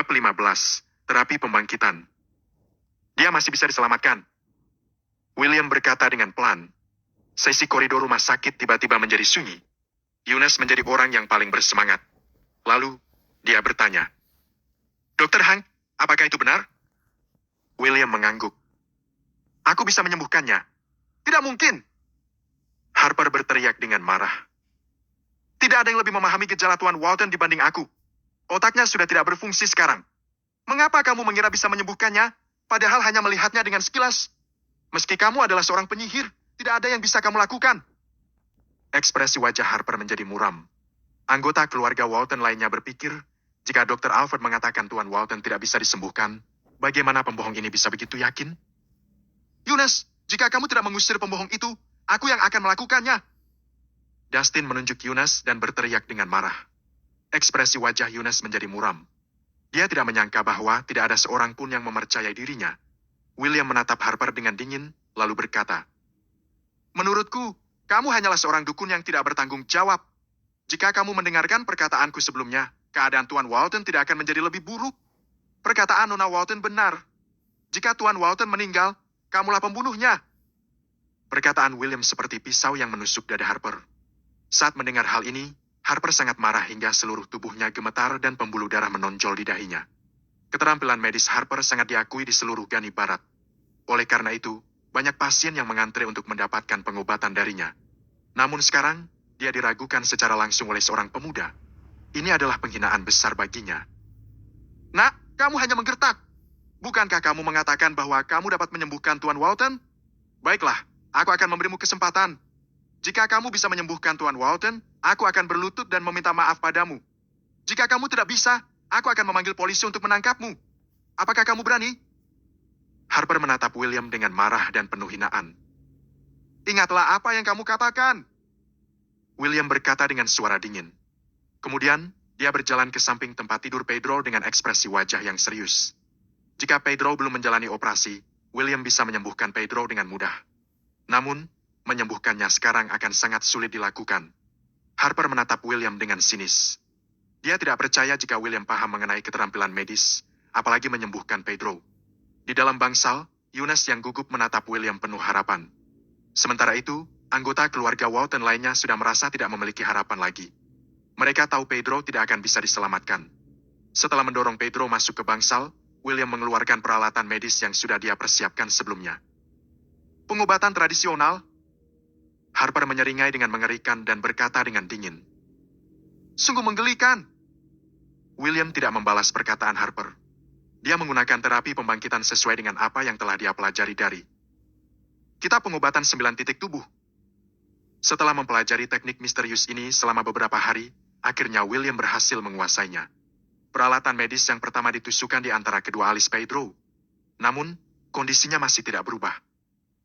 Bab 15. Terapi pembangkitan. Dia masih bisa diselamatkan. William berkata dengan pelan. Sesi koridor rumah sakit tiba-tiba menjadi sunyi. Yunus menjadi orang yang paling bersemangat. Lalu, dia bertanya. Dokter Hank, apakah itu benar? William mengangguk. Aku bisa menyembuhkannya. Tidak mungkin. Harper berteriak dengan marah. Tidak ada yang lebih memahami gejala Tuan Walton dibanding aku. Otaknya sudah tidak berfungsi sekarang. Mengapa kamu mengira bisa menyembuhkannya, padahal hanya melihatnya dengan sekilas? Meski kamu adalah seorang penyihir, tidak ada yang bisa kamu lakukan. Ekspresi wajah Harper menjadi muram. Anggota keluarga Walton lainnya berpikir, jika Dr. Alfred mengatakan Tuan Walton tidak bisa disembuhkan, bagaimana pembohong ini bisa begitu yakin? Yunus, jika kamu tidak mengusir pembohong itu, aku yang akan melakukannya. Dustin menunjuk Yunus dan berteriak dengan marah. Ekspresi wajah Yunus menjadi muram. Dia tidak menyangka bahwa tidak ada seorang pun yang mempercayai dirinya. William menatap Harper dengan dingin, lalu berkata, Menurutku, kamu hanyalah seorang dukun yang tidak bertanggung jawab. Jika kamu mendengarkan perkataanku sebelumnya, keadaan Tuan Walton tidak akan menjadi lebih buruk. Perkataan Nona Walton benar. Jika Tuan Walton meninggal, kamulah pembunuhnya. Perkataan William seperti pisau yang menusuk dada Harper. Saat mendengar hal ini, Harper sangat marah hingga seluruh tubuhnya gemetar dan pembuluh darah menonjol di dahinya. Keterampilan medis Harper sangat diakui di seluruh Gani Barat. Oleh karena itu, banyak pasien yang mengantre untuk mendapatkan pengobatan darinya. Namun sekarang, dia diragukan secara langsung oleh seorang pemuda. Ini adalah penghinaan besar baginya. Nak, kamu hanya menggertak. Bukankah kamu mengatakan bahwa kamu dapat menyembuhkan Tuan Walton? Baiklah, aku akan memberimu kesempatan. Jika kamu bisa menyembuhkan Tuan Walton, aku akan berlutut dan meminta maaf padamu. Jika kamu tidak bisa, aku akan memanggil polisi untuk menangkapmu. Apakah kamu berani? Harper menatap William dengan marah dan penuh hinaan. Ingatlah apa yang kamu katakan. William berkata dengan suara dingin. Kemudian, dia berjalan ke samping tempat tidur Pedro dengan ekspresi wajah yang serius. Jika Pedro belum menjalani operasi, William bisa menyembuhkan Pedro dengan mudah. Namun, menyembuhkannya sekarang akan sangat sulit dilakukan. Harper menatap William dengan sinis. Dia tidak percaya jika William paham mengenai keterampilan medis, apalagi menyembuhkan Pedro. Di dalam bangsal, Yunus yang gugup menatap William penuh harapan. Sementara itu, anggota keluarga Walton lainnya sudah merasa tidak memiliki harapan lagi. Mereka tahu Pedro tidak akan bisa diselamatkan. Setelah mendorong Pedro masuk ke bangsal, William mengeluarkan peralatan medis yang sudah dia persiapkan sebelumnya. Pengobatan tradisional? Harper menyeringai dengan mengerikan dan berkata dengan dingin. Sungguh menggelikan. William tidak membalas perkataan Harper. Dia menggunakan terapi pembangkitan sesuai dengan apa yang telah dia pelajari dari Kitab Pengobatan 9 Titik Tubuh. Setelah mempelajari teknik misterius ini selama beberapa hari, akhirnya William berhasil menguasainya. Peralatan medis yang pertama ditusukkan di antara kedua alis Pedro. Namun, kondisinya masih tidak berubah.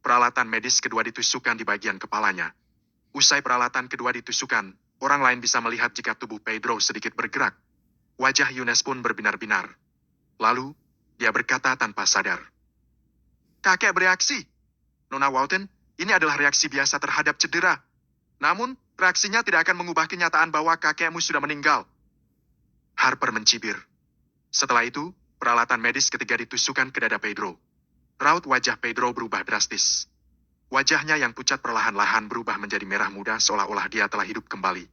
Peralatan medis kedua ditusukkan di bagian kepalanya. Usai peralatan kedua ditusukkan, orang lain bisa melihat jika tubuh Pedro sedikit bergerak. Wajah Yunus pun berbinar-binar. Lalu, dia berkata tanpa sadar. Kakek bereaksi. Nona Walton, ini adalah reaksi biasa terhadap cedera. Namun, reaksinya tidak akan mengubah kenyataan bahwa kakekmu sudah meninggal. Harper mencibir. Setelah itu, peralatan medis ketiga ditusukkan ke dada Pedro. Raut wajah Pedro berubah drastis. Wajahnya yang pucat perlahan-lahan berubah menjadi merah muda seolah-olah dia telah hidup kembali.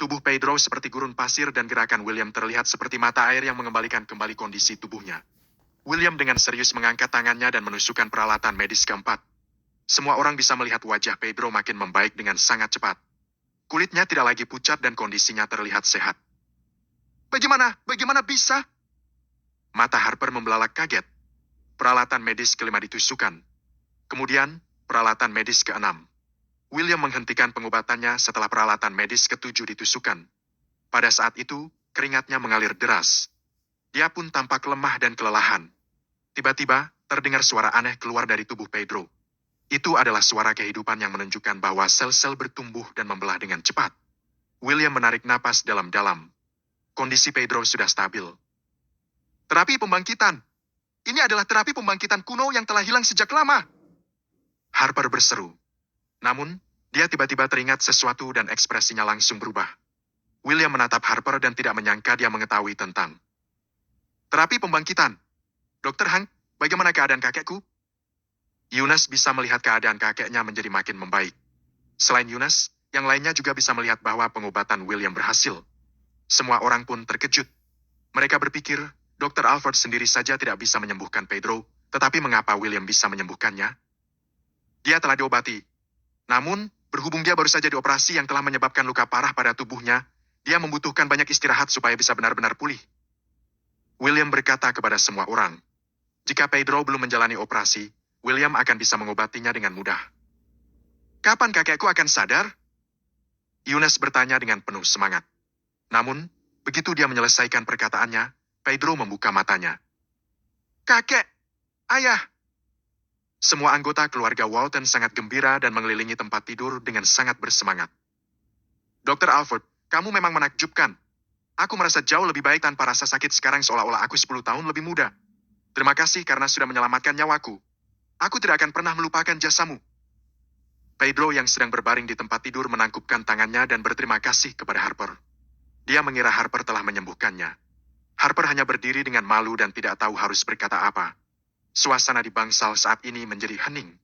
Tubuh Pedro seperti gurun pasir dan gerakan William terlihat seperti mata air yang mengembalikan kembali kondisi tubuhnya. William dengan serius mengangkat tangannya dan menusukkan peralatan medis keempat. Semua orang bisa melihat wajah Pedro makin membaik dengan sangat cepat. Kulitnya tidak lagi pucat dan kondisinya terlihat sehat. Bagaimana bisa? Mata Harper membelalak kaget. Peralatan medis kelima ditusukkan. Kemudian, peralatan medis keenam. William menghentikan pengobatannya setelah peralatan medis ketujuh ditusukkan. Pada saat itu, keringatnya mengalir deras. Dia pun tampak lemah dan kelelahan. Tiba-tiba, terdengar suara aneh keluar dari tubuh Pedro. Itu adalah suara kehidupan yang menunjukkan bahwa sel-sel bertumbuh dan membelah dengan cepat. William menarik napas dalam-dalam. Kondisi Pedro sudah stabil. Terapi pembangkitan. Ini adalah terapi pembangkitan kuno yang telah hilang sejak lama. Harper berseru. Namun, dia tiba-tiba teringat sesuatu dan ekspresinya langsung berubah. William menatap Harper dan tidak menyangka dia mengetahui tentang Terapi pembangkitan. Dokter Hank, bagaimana keadaan kakekku? Yunus bisa melihat keadaan kakeknya menjadi makin membaik. Selain Yunus, yang lainnya juga bisa melihat bahwa pengobatan William berhasil. Semua orang pun terkejut. Mereka berpikir, Dr. Alford sendiri saja tidak bisa menyembuhkan Pedro, tetapi mengapa William bisa menyembuhkannya? Dia telah diobati. Namun, berhubung dia baru saja dioperasi yang telah menyebabkan luka parah pada tubuhnya, dia membutuhkan banyak istirahat supaya bisa benar-benar pulih. William berkata kepada semua orang, jika Pedro belum menjalani operasi, William akan bisa mengobatinya dengan mudah. Kapan kakekku akan sadar? Yunus bertanya dengan penuh semangat. Namun, begitu dia menyelesaikan perkataannya, Pedro membuka matanya. Kakek! Ayah! Semua anggota keluarga Walton sangat gembira dan mengelilingi tempat tidur dengan sangat bersemangat. Dr. Alford, kamu memang menakjubkan. Aku merasa jauh lebih baik tanpa rasa sakit sekarang seolah-olah aku 10 tahun lebih muda. Terima kasih karena sudah menyelamatkan nyawaku. Aku tidak akan pernah melupakan jasamu. Pedro yang sedang berbaring di tempat tidur menangkupkan tangannya dan berterima kasih kepada Harper. Dia mengira Harper telah menyembuhkannya. Harper hanya berdiri dengan malu dan tidak tahu harus berkata apa. Suasana di bangsal saat ini menjadi hening.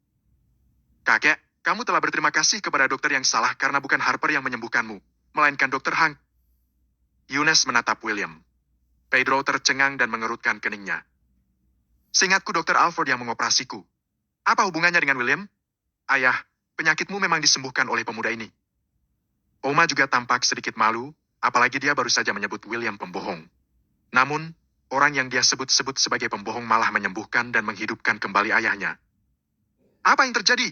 Kakek, kamu telah berterima kasih kepada dokter yang salah karena bukan Harper yang menyembuhkanmu, melainkan Dr. Hank. Yunus menatap William. Pedro tercengang dan mengerutkan keningnya. Seingatku Dr. Alford yang mengoperasiku. Apa hubungannya dengan William? Ayah, penyakitmu memang disembuhkan oleh pemuda ini. Oma juga tampak sedikit malu, apalagi dia baru saja menyebut William pembohong. Namun, orang yang dia sebut-sebut sebagai pembohong malah menyembuhkan dan menghidupkan kembali ayahnya. Apa yang terjadi?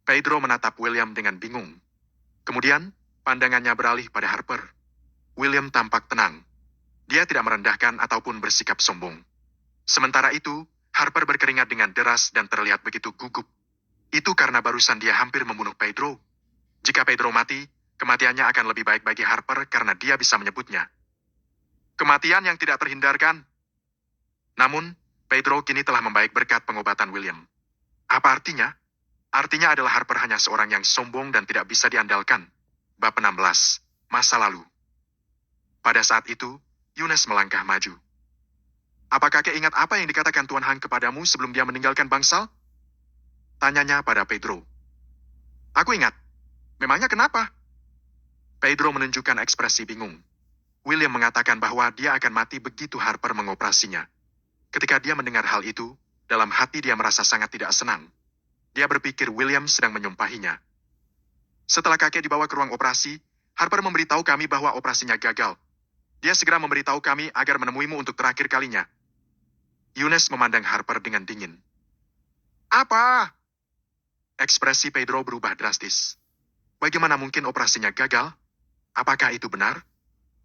Pedro menatap William dengan bingung. Kemudian, pandangannya beralih pada Harper. William tampak tenang. Dia tidak merendahkan ataupun bersikap sombong. Sementara itu, Harper berkeringat dengan deras dan terlihat begitu gugup. Itu karena barusan dia hampir membunuh Pedro. Jika Pedro mati, kematiannya akan lebih baik bagi Harper karena dia bisa menyebutnya. Kematian yang tidak terhindarkan. Namun, Pedro kini telah membaik berkat pengobatan William. Apa artinya? Artinya adalah Harper hanya seorang yang sombong dan tidak bisa diandalkan. Bab 16, masa lalu. Pada saat itu, Yunus melangkah maju. Apa kakek ingat apa yang dikatakan Tuan Hank kepadamu sebelum dia meninggalkan bangsal? Tanyanya pada Pedro. Aku ingat. Memangnya kenapa? Pedro menunjukkan ekspresi bingung. William mengatakan bahwa dia akan mati begitu Harper mengoperasinya. Ketika dia mendengar hal itu, dalam hati dia merasa sangat tidak senang. Dia berpikir William sedang menyumpahinya. Setelah kakek dibawa ke ruang operasi, Harper memberitahu kami bahwa operasinya gagal. Dia segera memberitahu kami agar menemuimu untuk terakhir kalinya. Yunus memandang Harper dengan dingin. Apa? Ekspresi Pedro berubah drastis. Bagaimana mungkin operasinya gagal? Apakah itu benar?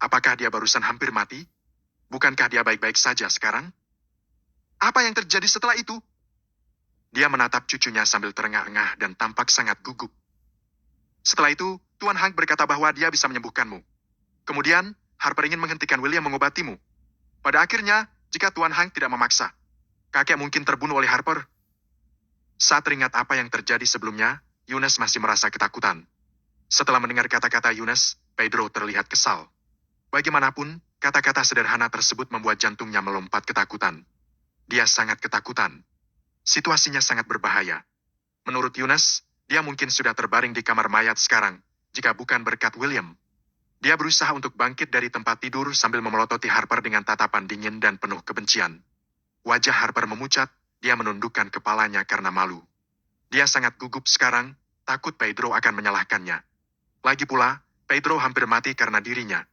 Apakah dia barusan hampir mati? Bukankah dia baik-baik saja sekarang? Apa yang terjadi setelah itu? Dia menatap cucunya sambil terengah-engah dan tampak sangat gugup. Setelah itu, Tuan Hank berkata bahwa dia bisa menyembuhkanmu. Kemudian, Harper ingin menghentikan William mengobatimu. Pada akhirnya, jika Tuan Hank tidak memaksa, kakek mungkin terbunuh oleh Harper. Saat teringat apa yang terjadi sebelumnya, Yunus masih merasa ketakutan. Setelah mendengar kata-kata Yunus, Pedro terlihat kesal. Bagaimanapun, kata-kata sederhana tersebut membuat jantungnya melompat ketakutan. Dia sangat ketakutan. Situasinya sangat berbahaya. Menurut Yunus, dia mungkin sudah terbaring di kamar mayat sekarang, jika bukan berkat William. Dia berusaha untuk bangkit dari tempat tidur sambil memelototi Harper dengan tatapan dingin dan penuh kebencian. Wajah Harper memucat, dia menundukkan kepalanya karena malu. Dia sangat gugup sekarang, takut Pedro akan menyalahkannya. Lagi pula, Pedro hampir mati karena dirinya.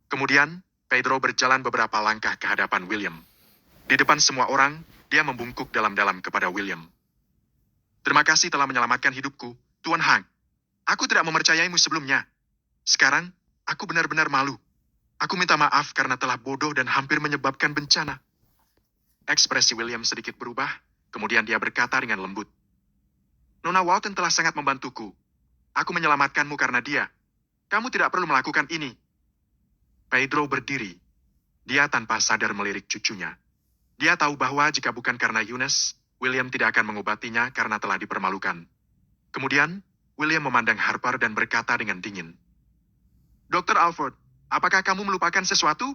Kemudian, Pedro berjalan beberapa langkah ke hadapan William. Di depan semua orang, dia membungkuk dalam-dalam kepada William. Terima kasih telah menyelamatkan hidupku, Tuan Hank. Aku tidak mempercayaimu sebelumnya. Sekarang, aku benar-benar malu. Aku minta maaf karena telah bodoh dan hampir menyebabkan bencana. Ekspresi William sedikit berubah, kemudian dia berkata dengan lembut. Nona Walton telah sangat membantuku. Aku menyelamatkanmu karena dia. Kamu tidak perlu melakukan ini. Pedro berdiri. Dia tanpa sadar melirik cucunya. Dia tahu bahwa jika bukan karena Yunus, William tidak akan mengobatinya karena telah dipermalukan. Kemudian, William memandang Harper dan berkata dengan dingin. Dr. Alford, apakah kamu melupakan sesuatu?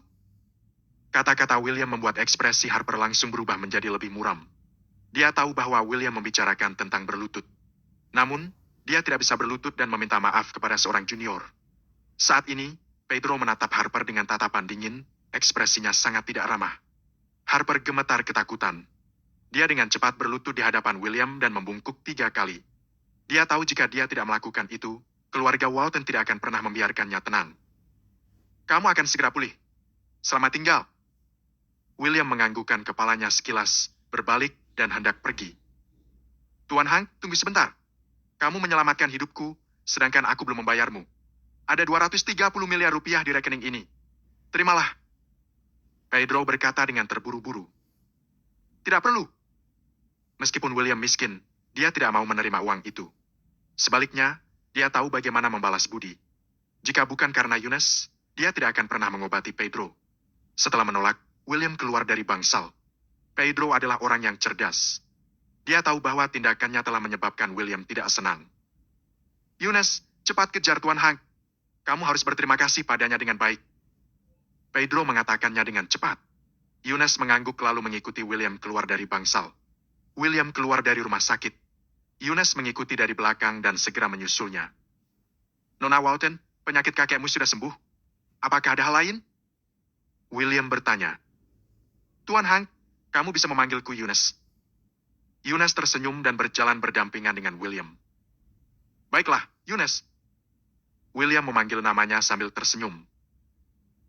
Kata-kata William membuat ekspresi Harper langsung berubah menjadi lebih muram. Dia tahu bahwa William membicarakan tentang berlutut. Namun, dia tidak bisa berlutut dan meminta maaf kepada seorang junior. Saat ini, Pedro menatap Harper dengan tatapan dingin, ekspresinya sangat tidak ramah. Harper gemetar ketakutan. Dia dengan cepat berlutut di hadapan William dan membungkuk 3 kali. Dia tahu jika dia tidak melakukan itu, keluarga Walton tidak akan pernah membiarkannya tenang. Kamu akan segera pulih. Selamat tinggal. William menganggukkan kepalanya sekilas, berbalik, dan hendak pergi. Tuan Hank, tunggu sebentar. Kamu menyelamatkan hidupku, sedangkan aku belum membayarmu. Ada 230 miliar rupiah di rekening ini. Terimalah. Pedro berkata dengan terburu-buru. Tidak perlu. Meskipun William miskin, dia tidak mau menerima uang itu. Sebaliknya, dia tahu bagaimana membalas budi. Jika bukan karena Eunice, dia tidak akan pernah mengobati Pedro. Setelah menolak, William keluar dari bangsal. Pedro adalah orang yang cerdas. Dia tahu bahwa tindakannya telah menyebabkan William tidak senang. Eunice, cepat kejar Tuan Hank. Kamu harus berterima kasih padanya dengan baik. Pedro mengatakannya dengan cepat. Eunice mengangguk lalu mengikuti William keluar dari bangsal. William keluar dari rumah sakit. Eunice mengikuti dari belakang dan segera menyusulnya. Nona Walton, penyakit kakekmu sudah sembuh? Apakah ada hal lain? William bertanya. Tuan Hank, kamu bisa memanggilku Eunice. Eunice tersenyum dan berjalan berdampingan dengan William. Baiklah, Eunice. William memanggil namanya sambil tersenyum.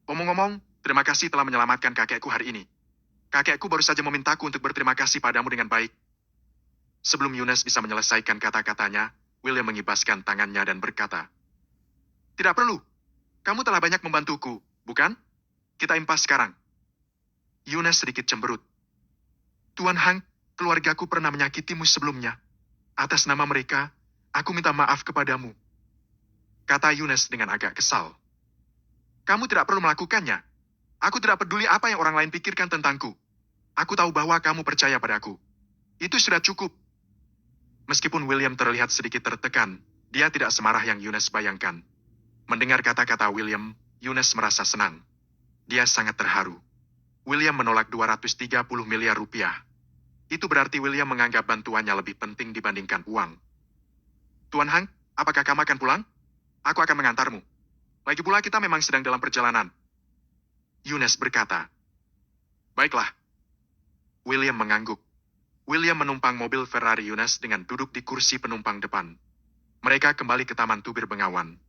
Omong-omong, terima kasih telah menyelamatkan kakekku hari ini. Kakekku baru saja memintaku untuk berterima kasih padamu dengan baik. Sebelum Eunice bisa menyelesaikan kata-katanya, William mengibaskan tangannya dan berkata, Tidak perlu. Kamu telah banyak membantuku, bukan? Kita impas sekarang. Eunice sedikit cemberut. Tuan Hank, keluargaku pernah menyakitimu sebelumnya. Atas nama mereka, aku minta maaf kepadamu. Kata Eunice dengan agak kesal. Kamu tidak perlu melakukannya. Aku tidak peduli apa yang orang lain pikirkan tentangku. Aku tahu bahwa kamu percaya padaku. Itu sudah cukup. Meskipun William terlihat sedikit tertekan, dia tidak semarah yang Eunice bayangkan. Mendengar kata-kata William, Eunice merasa senang. Dia sangat terharu. William menolak 230 miliar rupiah. Itu berarti William menganggap bantuannya lebih penting dibandingkan uang. Tuan Hank, apakah kamu akan pulang? Aku akan mengantarmu. Lagi pula kita memang sedang dalam perjalanan. Eunice berkata. Baiklah. William mengangguk. William menumpang mobil Ferrari Eunice dengan duduk di kursi penumpang depan. Mereka kembali ke Taman Tubir Bengawan.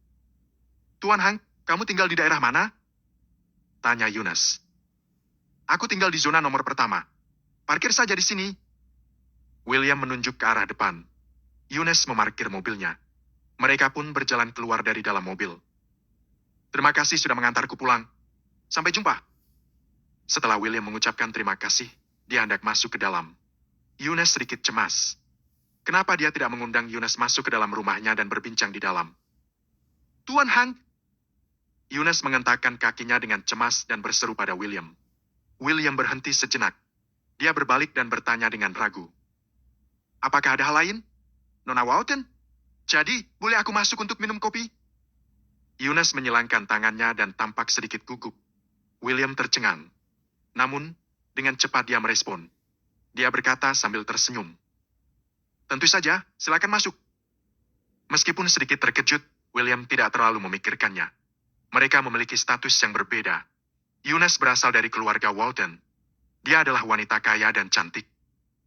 Tuan Hank, kamu tinggal di daerah mana? Tanya Eunice. Aku tinggal di zona nomor pertama. Parkir saja di sini. William menunjuk ke arah depan. Eunice memarkir mobilnya. Mereka pun berjalan keluar dari dalam mobil. Terima kasih sudah mengantarku pulang. Sampai jumpa. Setelah William mengucapkan terima kasih, dia hendak masuk ke dalam. Eunice sedikit cemas. Kenapa dia tidak mengundang Eunice masuk ke dalam rumahnya dan berbincang di dalam? Tuan Hank. Eunice mengentakkan kakinya dengan cemas dan berseru pada William. William berhenti sejenak. Dia berbalik dan bertanya dengan ragu. Apakah ada hal lain? Nona Walton? Jadi, boleh aku masuk untuk minum kopi? Eunice menyilangkan tangannya dan tampak sedikit gugup. William tercengang. Namun, dengan cepat dia merespon. Dia berkata sambil tersenyum. Tentu saja, silakan masuk. Meskipun sedikit terkejut, William tidak terlalu memikirkannya. Mereka memiliki status yang berbeda. Eunice berasal dari keluarga Walton. Dia adalah wanita kaya dan cantik.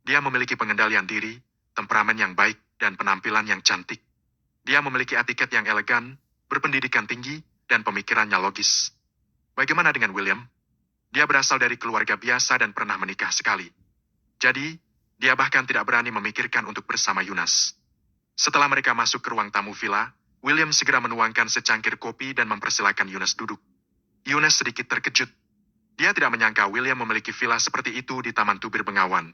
Dia memiliki pengendalian diri, temperamen yang baik, dan penampilan yang cantik. Dia memiliki etiket yang elegan, berpendidikan tinggi, dan pemikirannya logis. Bagaimana dengan William? Dia berasal dari keluarga biasa dan pernah menikah sekali. Jadi, dia bahkan tidak berani memikirkan untuk bersama Eunice. Setelah mereka masuk ke ruang tamu villa, William segera menuangkan secangkir kopi dan mempersilakan Eunice duduk. Eunice sedikit terkejut. Dia tidak menyangka William memiliki villa seperti itu di Taman Tubir Bengawan.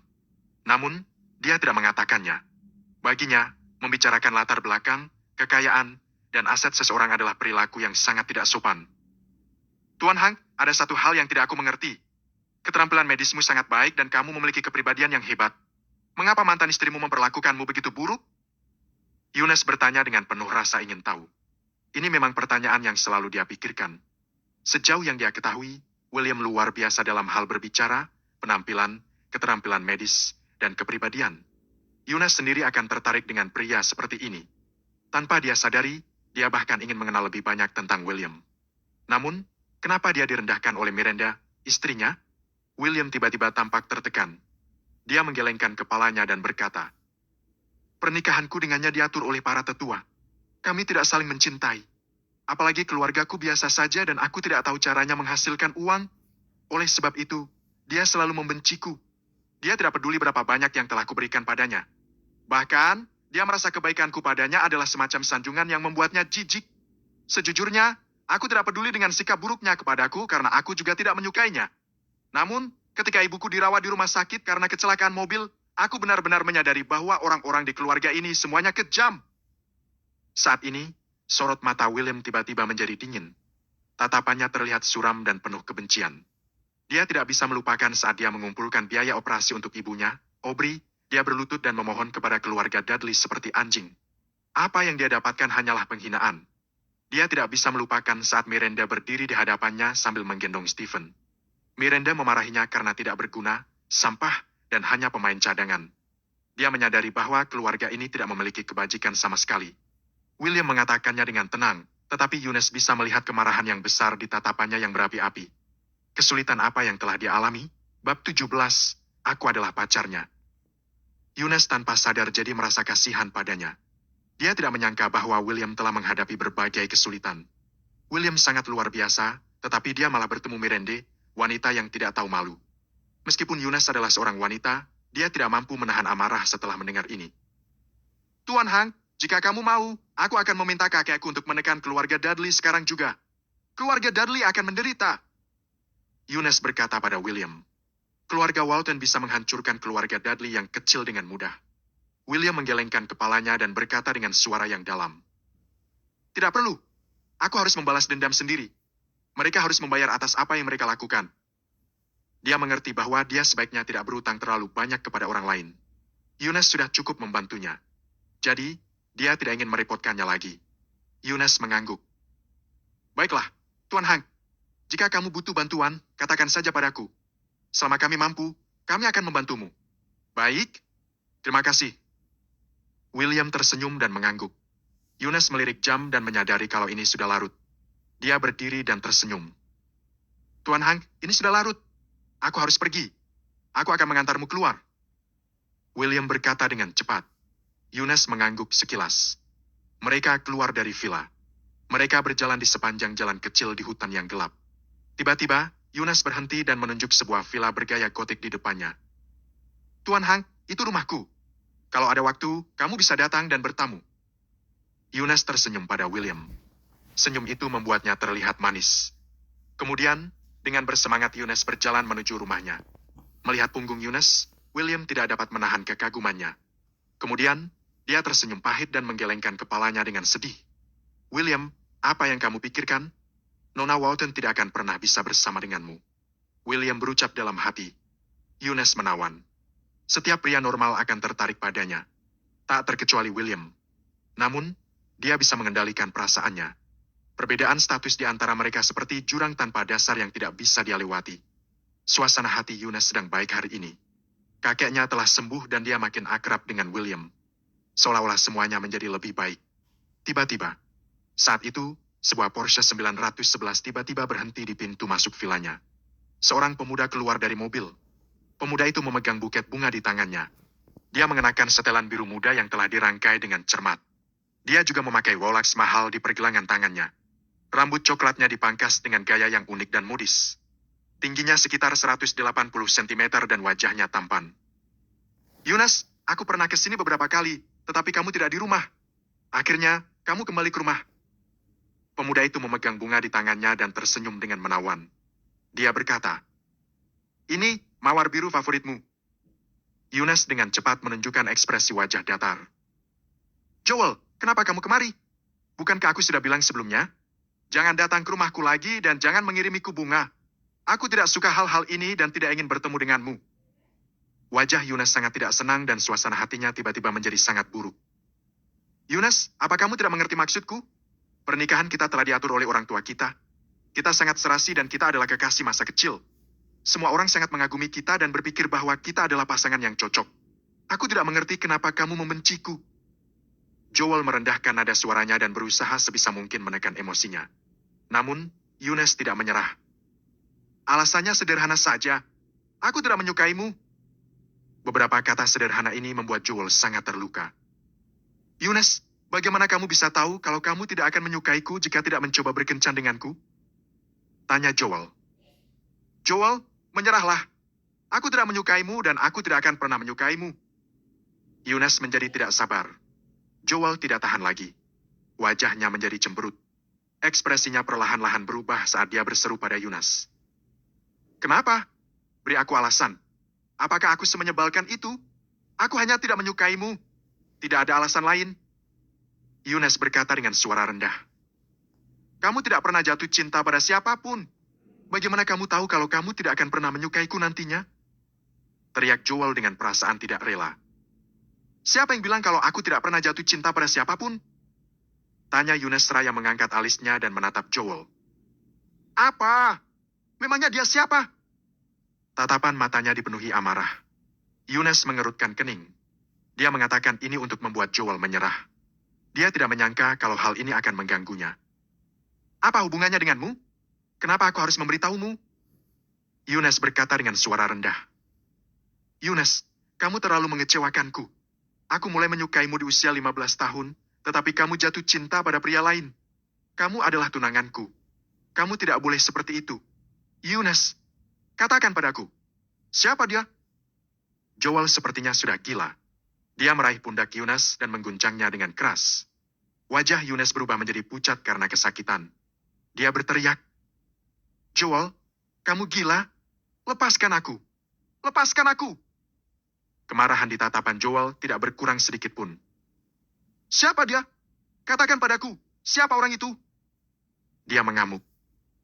Namun, dia tidak mengatakannya. Baginya, membicarakan latar belakang, kekayaan, dan aset seseorang adalah perilaku yang sangat tidak sopan. Tuan Hank, ada satu hal yang tidak aku mengerti. Keterampilan medismu sangat baik dan kamu memiliki kepribadian yang hebat. Mengapa mantan istrimu memperlakukanmu begitu buruk? Eunice bertanya dengan penuh rasa ingin tahu. Ini memang pertanyaan yang selalu dia pikirkan. Sejauh yang dia ketahui, William luar biasa dalam hal berbicara, penampilan, keterampilan medis, dan kepribadian. Yunus sendiri akan tertarik dengan pria seperti ini. Tanpa dia sadari, dia bahkan ingin mengenal lebih banyak tentang William. Namun, kenapa dia direndahkan oleh Miranda, istrinya? William tiba-tiba tampak tertekan. Dia menggelengkan kepalanya dan berkata, "Pernikahanku dengannya diatur oleh para tetua. Kami tidak saling mencintai. Apalagi keluargaku biasa saja dan aku tidak tahu caranya menghasilkan uang. Oleh sebab itu, dia selalu membenciku. Dia tidak peduli berapa banyak yang telah kuberikan padanya. Bahkan, dia merasa kebaikanku padanya adalah semacam sanjungan yang membuatnya jijik. Sejujurnya, aku tidak peduli dengan sikap buruknya kepadaku karena aku juga tidak menyukainya. Namun, ketika ibuku dirawat di rumah sakit karena kecelakaan mobil, aku benar-benar menyadari bahwa orang-orang di keluarga ini semuanya kejam." Saat ini, sorot mata William tiba-tiba menjadi dingin. Tatapannya terlihat suram dan penuh kebencian. Dia tidak bisa melupakan saat dia mengumpulkan biaya operasi untuk ibunya, Aubrey. Dia berlutut dan memohon kepada keluarga Dudley seperti anjing. Apa yang dia dapatkan hanyalah penghinaan. Dia tidak bisa melupakan saat Miranda berdiri di hadapannya sambil menggendong Stephen. Miranda memarahinya karena tidak berguna, sampah, dan hanya pemain cadangan. Dia menyadari bahwa keluarga ini tidak memiliki kebajikan sama sekali. William mengatakannya dengan tenang, tetapi Yunus bisa melihat kemarahan yang besar di tatapannya yang berapi-api. Kesulitan apa yang telah dia alami? Bab 17, aku adalah pacarnya. Yunus tanpa sadar jadi merasa kasihan padanya. Dia tidak menyangka bahwa William telah menghadapi berbagai kesulitan. William sangat luar biasa, tetapi dia malah bertemu Miranda, wanita yang tidak tahu malu. Meskipun Yunus adalah seorang wanita, dia tidak mampu menahan amarah setelah mendengar ini. "Tuan Hank, jika kamu mau, aku akan meminta kakekku untuk menekan keluarga Dudley sekarang juga. Keluarga Dudley akan menderita." Yunus berkata pada William, "Keluarga Walton bisa menghancurkan keluarga Dudley yang kecil dengan mudah." William menggelengkan kepalanya dan berkata dengan suara yang dalam, "Tidak perlu. Aku harus membalas dendam sendiri. Mereka harus membayar atas apa yang mereka lakukan." Dia mengerti bahwa dia sebaiknya tidak berutang terlalu banyak kepada orang lain. Yunus sudah cukup membantunya. Jadi, dia tidak ingin merepotkannya lagi. Yunus mengangguk. "Baiklah, Tuan Hank. Jika kamu butuh bantuan, katakan saja padaku. Selama kami mampu, kami akan membantumu." "Baik, terima kasih." William tersenyum dan mengangguk. Yunus melirik jam dan menyadari kalau ini sudah larut. Dia berdiri dan tersenyum. "Tuan Hank, ini sudah larut. Aku harus pergi. Aku akan mengantarmu keluar." William berkata dengan cepat. Yunus mengangguk sekilas. Mereka keluar dari villa. Mereka berjalan di sepanjang jalan kecil di hutan yang gelap. Tiba-tiba, Yunus berhenti dan menunjuk sebuah villa bergaya gotik di depannya. "Tuan Hank, itu rumahku. Kalau ada waktu, kamu bisa datang dan bertamu." Yunus tersenyum pada William. Senyum itu membuatnya terlihat manis. Kemudian, dengan bersemangat Yunus berjalan menuju rumahnya. Melihat punggung Yunus, William tidak dapat menahan kekagumannya. Kemudian, dia tersenyum pahit dan menggelengkan kepalanya dengan sedih. "William, apa yang kamu pikirkan? Nona Walton tidak akan pernah bisa bersama denganmu." William berucap dalam hati. Yunus menawan. Setiap pria normal akan tertarik padanya. Tak terkecuali William. Namun, dia bisa mengendalikan perasaannya. Perbedaan status di antara mereka seperti jurang tanpa dasar yang tidak bisa dia lewati. Suasana hati Yunus sedang baik hari ini. Kakeknya telah sembuh dan dia makin akrab dengan William. Seolah-olah semuanya menjadi lebih baik. Tiba-tiba, saat itu, sebuah Porsche 911 tiba-tiba berhenti di pintu masuk vilanya. Seorang pemuda keluar dari mobil. Pemuda itu memegang buket bunga di tangannya. Dia mengenakan setelan biru muda yang telah dirangkai dengan cermat. Dia juga memakai Rolex mahal di pergelangan tangannya. Rambut coklatnya dipangkas dengan gaya yang unik dan modis. Tingginya sekitar 180 cm dan wajahnya tampan. "Yunus, aku pernah ke sini beberapa kali, tetapi kamu tidak di rumah. Akhirnya, kamu kembali ke rumah." Pemuda itu memegang bunga di tangannya dan tersenyum dengan menawan. Dia berkata, "Ini mawar biru favoritmu." Yunus dengan cepat menunjukkan ekspresi wajah datar. "Joel, kenapa kamu kemari? Bukankah aku sudah bilang sebelumnya? Jangan datang ke rumahku lagi dan jangan mengirimiku bunga. Aku tidak suka hal-hal ini dan tidak ingin bertemu denganmu." Wajah Yunus sangat tidak senang dan suasana hatinya tiba-tiba menjadi sangat buruk. "Yunus, apa kamu tidak mengerti maksudku? Pernikahan kita telah diatur oleh orang tua kita. Kita sangat serasi dan kita adalah kekasih masa kecil. Semua orang sangat mengagumi kita dan berpikir bahwa kita adalah pasangan yang cocok. Aku tidak mengerti kenapa kamu membenciku. Joel merendahkan nada suaranya dan berusaha sebisa mungkin menekan emosinya. Namun, Eunice tidak menyerah. Alasannya sederhana saja. Aku tidak menyukaimu. Beberapa kata sederhana ini membuat Joel sangat terluka. Eunice, bagaimana kamu bisa tahu kalau kamu tidak akan menyukaiku jika tidak mencoba berkencan denganku? Tanya Joel. Joel, menyerahlah. Aku tidak menyukaimu dan aku tidak akan pernah menyukaimu. Eunice menjadi tidak sabar. Joel tidak tahan lagi. Wajahnya menjadi cemberut. Ekspresinya perlahan-lahan berubah saat dia berseru pada Eunice. Kenapa? Beri aku alasan. Apakah aku semenyebalkan itu? Aku hanya tidak menyukaimu. Tidak ada alasan lain. Eunice berkata dengan suara rendah. Kamu tidak pernah jatuh cinta pada siapapun. Bagaimana kamu tahu kalau kamu tidak akan pernah menyukaiku nantinya? Teriak Joel dengan perasaan tidak rela. Siapa yang bilang kalau aku tidak pernah jatuh cinta pada siapapun? Tanya Eunice seraya mengangkat alisnya dan menatap Joel. Apa? Memangnya dia siapa? Tatapan matanya dipenuhi amarah. Eunice mengerutkan kening. Dia mengatakan ini untuk membuat Joel menyerah. Dia tidak menyangka kalau hal ini akan mengganggunya. Apa hubungannya denganmu? Kenapa aku harus memberitahumu? Eunice berkata dengan suara rendah. Eunice, kamu terlalu mengecewakanku. Aku mulai menyukaimu di usia 15 tahun, tetapi kamu jatuh cinta pada pria lain. Kamu adalah tunanganku. Kamu tidak boleh seperti itu. Eunice, katakan padaku, siapa dia? Joel sepertinya sudah gila. Dia meraih pundak Eunice dan mengguncangnya dengan keras. Wajah Eunice berubah menjadi pucat karena kesakitan. Dia berteriak, Joel, kamu gila? Lepaskan aku. Lepaskan aku. Kemarahan di tatapan Joel tidak berkurang sedikit pun. Siapa dia? Katakan padaku, siapa orang itu? Dia mengamuk.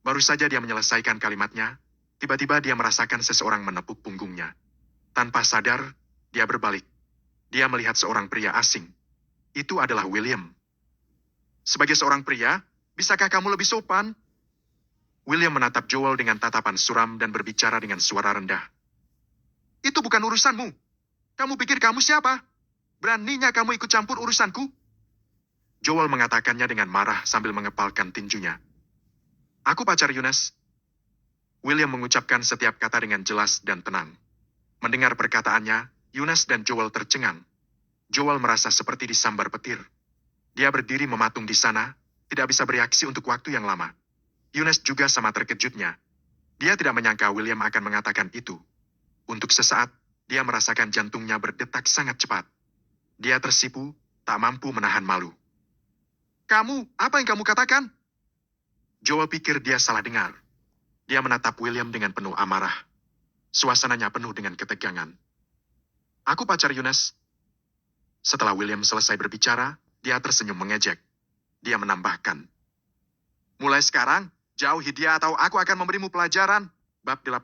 Baru saja dia menyelesaikan kalimatnya, tiba-tiba dia merasakan seseorang menepuk punggungnya. Tanpa sadar, dia berbalik. Dia melihat seorang pria asing. Itu adalah William. Sebagai seorang pria, bisakah kamu lebih sopan? William menatap Joel dengan tatapan suram dan berbicara dengan suara rendah. Itu bukan urusanmu. Kamu pikir kamu siapa? Beraninya kamu ikut campur urusanku? Joel mengatakannya dengan marah sambil mengepalkan tinjunya. Aku pacar Eunice. William mengucapkan setiap kata dengan jelas dan tenang. Mendengar perkataannya, Eunice dan Joel tercengang. Joel merasa seperti disambar petir. Dia berdiri mematung di sana, tidak bisa bereaksi untuk waktu yang lama. Eunice juga sama terkejutnya. Dia tidak menyangka William akan mengatakan itu. Untuk sesaat, dia merasakan jantungnya berdetak sangat cepat. Dia tersipu, tak mampu menahan malu. Kamu, apa yang kamu katakan? Joel pikir dia salah dengar. Dia menatap William dengan penuh amarah. Suasananya penuh dengan ketegangan. Aku pacar Eunice. Setelah William selesai berbicara, dia tersenyum mengejek. Dia menambahkan. Mulai sekarang, jauhi dia atau aku akan memberimu pelajaran. Bab 18.